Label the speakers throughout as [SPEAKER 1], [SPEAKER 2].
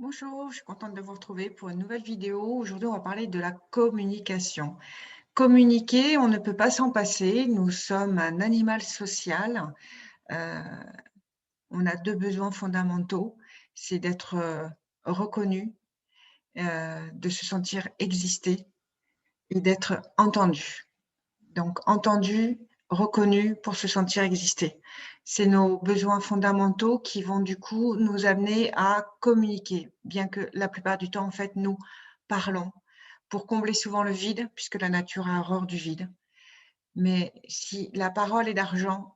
[SPEAKER 1] Bonjour, je suis contente de vous retrouver pour une nouvelle vidéo. Aujourd'hui, on va parler de la communication. Communiquer, on ne peut pas s'en passer. Nous sommes un animal social. Euh, on a deux besoins fondamentaux, c'est d'être reconnu, de se sentir exister et d'être entendu. Donc, entendu, reconnu pour se sentir exister. C'est nos besoins fondamentaux qui vont du coup nous amener à communiquer, bien que la plupart du temps, en fait, nous parlons pour combler souvent le vide, puisque la nature a horreur du vide. Mais si la parole est d'argent,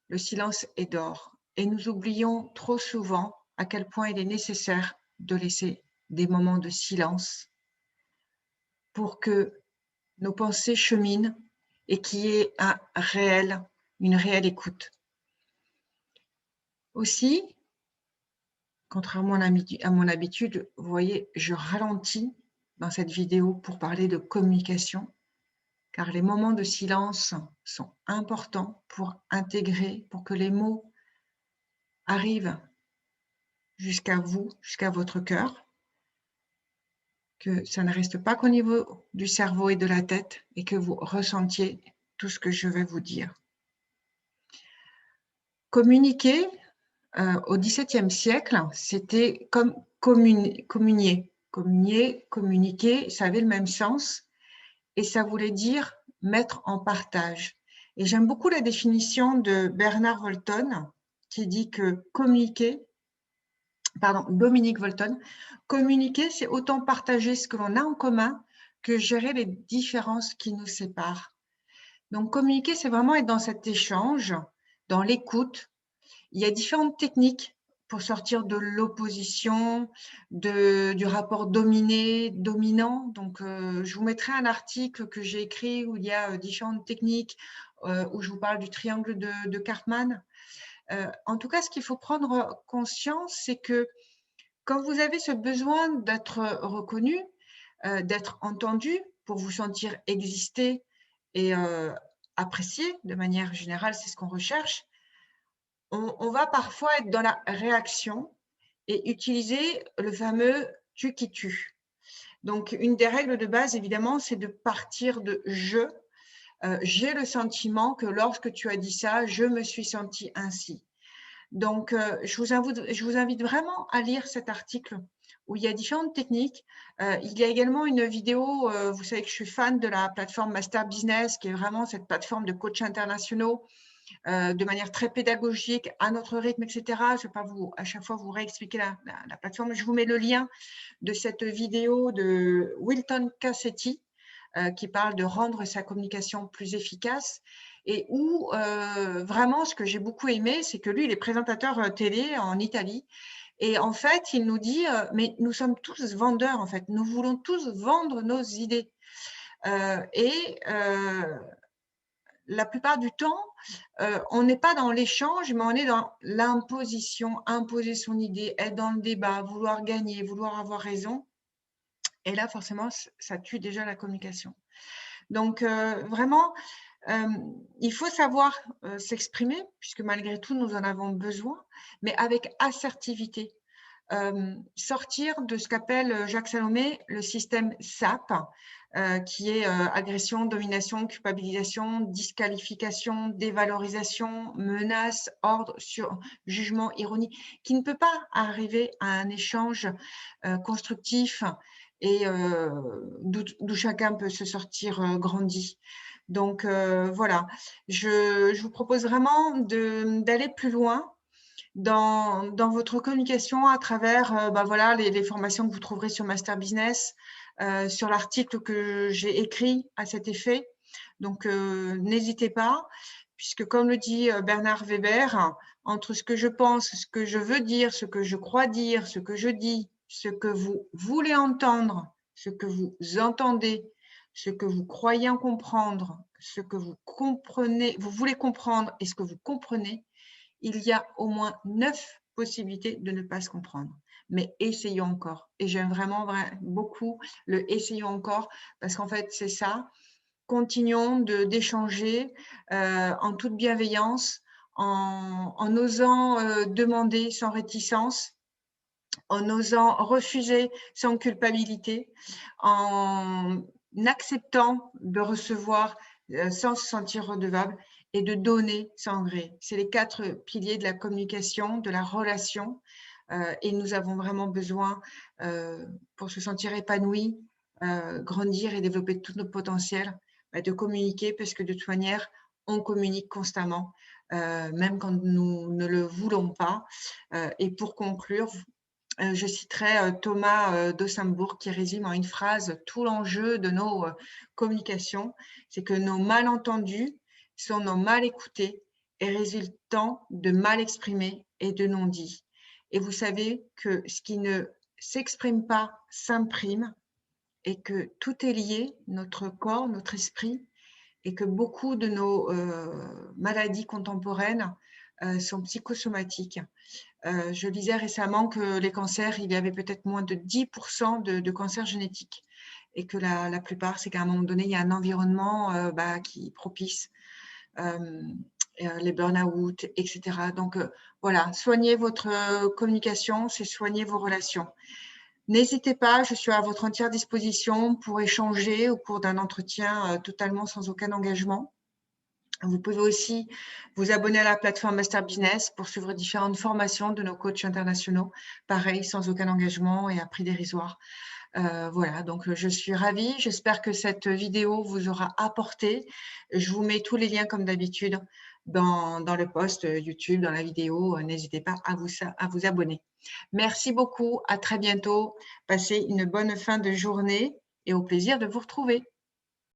[SPEAKER 1] le silence est d'or. Et nous oublions trop souvent à quel point il est nécessaire de laisser des moments de silence pour que nos pensées cheminent et qu'il y ait une réelle écoute. Aussi, contrairement à mon habitude, vous voyez, je ralentis dans cette vidéo pour parler de communication, car les moments de silence sont importants pour intégrer, pour que les mots arrivent jusqu'à vous, jusqu'à votre cœur, que ça ne reste pas qu'au niveau du cerveau et de la tête et que vous ressentiez tout ce que je vais vous dire. Communiquer, au XVIIe siècle, c'était comme communier. Communier, communiquer, ça avait le même sens et ça voulait dire mettre en partage. Et j'aime beaucoup la définition de Bernard Walton qui dit que Dominique Walton, communiquer, c'est autant partager ce que l'on a en commun que gérer les différences qui nous séparent. Donc communiquer, c'est vraiment être dans cet échange, dans l'écoute. Il y a différentes techniques pour sortir de l'opposition, du rapport dominé-dominant. Donc, je vous mettrai un article que j'ai écrit où il y a différentes techniques, où je vous parle du triangle de Cartman. En tout cas, ce qu'il faut prendre conscience, c'est que quand vous avez ce besoin d'être reconnu, d'être entendu pour vous sentir exister et apprécié de manière générale, c'est ce qu'on recherche, on va parfois être dans la réaction et utiliser le fameux tu qui tue. Donc, une des règles de base, évidemment, c'est de partir de je. J'ai le sentiment que lorsque tu as dit ça, je me suis senti ainsi. Donc, je vous invite vraiment à lire cet article où il y a différentes techniques. Il y a également une vidéo, vous savez que je suis fan de la plateforme Master Business, qui est vraiment cette plateforme de coachs internationaux de manière très pédagogique, à notre rythme, etc. Je ne vais pas à chaque fois vous réexpliquer la plateforme. Je vous mets le lien de cette vidéo de Wilton Cassetti qui parle de rendre sa communication plus efficace et où vraiment ce que j'ai beaucoup aimé, c'est que lui, il est présentateur télé en Italie. Et en fait, il nous dit, mais nous sommes tous vendeurs, en fait. Nous voulons tous vendre nos idées. La plupart du temps, on n'est pas dans l'échange, mais on est dans l'imposition, imposer son idée, être dans le débat, vouloir gagner, vouloir avoir raison. Et là, forcément, ça tue déjà la communication. Donc, vraiment, il faut savoir s'exprimer, puisque malgré tout, nous en avons besoin, mais avec assertivité. Sortir de ce qu'appelle Jacques Salomé le système SAP, qui est agression, domination, culpabilisation, disqualification, dévalorisation, menace, ordre, jugement, ironie, qui ne peut pas arriver à un échange constructif et d'où chacun peut se sortir grandi. Donc voilà, je vous propose vraiment d'aller plus loin dans votre communication à travers voilà, les formations que vous trouverez sur Master Business, sur l'article que j'ai écrit à cet effet. Donc, n'hésitez pas, puisque comme le dit Bernard Weber, entre ce que je pense, ce que je veux dire, ce que je crois dire, ce que je dis, ce que vous voulez entendre, ce que vous entendez, ce que vous croyez en comprendre, ce que vous comprenez, vous voulez comprendre et ce que vous comprenez, il y a au moins 9 possibilités de ne pas se comprendre. Mais essayons encore. Et j'aime vraiment beaucoup le essayons encore parce qu'en fait, c'est ça. Continuons d'échanger en toute bienveillance, en osant demander sans réticence en osant refuser sans culpabilité, en acceptant de recevoir sans se sentir redevable et de donner sans gré. C'est les 4 piliers de la communication, de la relation. Et nous avons vraiment besoin, pour se sentir épanoui, grandir et développer tout notre potentiel, de communiquer, parce que de toute manière, on communique constamment, même quand nous ne le voulons pas. Et pour conclure, je citerai Thomas Dosenbourg qui résume en une phrase tout l'enjeu de nos communications, c'est que nos malentendus sont nos mal écoutés et résultant de mal exprimés et de non-dits. Et vous savez que ce qui ne s'exprime pas s'imprime et que tout est lié, notre corps, notre esprit, et que beaucoup de nos maladies contemporaines sont psychosomatiques. Je lisais récemment que les cancers, il y avait peut-être moins de 10% de cancers génétiques et que la plupart, c'est qu'à un moment donné, il y a un environnement qui propice les burn-out, etc. Donc, voilà, soignez votre communication, c'est soigner vos relations. N'hésitez pas, je suis à votre entière disposition pour échanger au cours d'un entretien totalement sans aucun engagement. Vous pouvez aussi vous abonner à la plateforme Master Business pour suivre différentes formations de nos coachs internationaux, pareil, sans aucun engagement et à prix dérisoire. Voilà, donc je suis ravie. J'espère que cette vidéo vous aura apporté. Je vous mets tous les liens comme d'habitude dans le post YouTube, dans la vidéo. N'hésitez pas à vous abonner. Merci beaucoup, à très bientôt. Passez une bonne fin de journée et au plaisir de vous retrouver.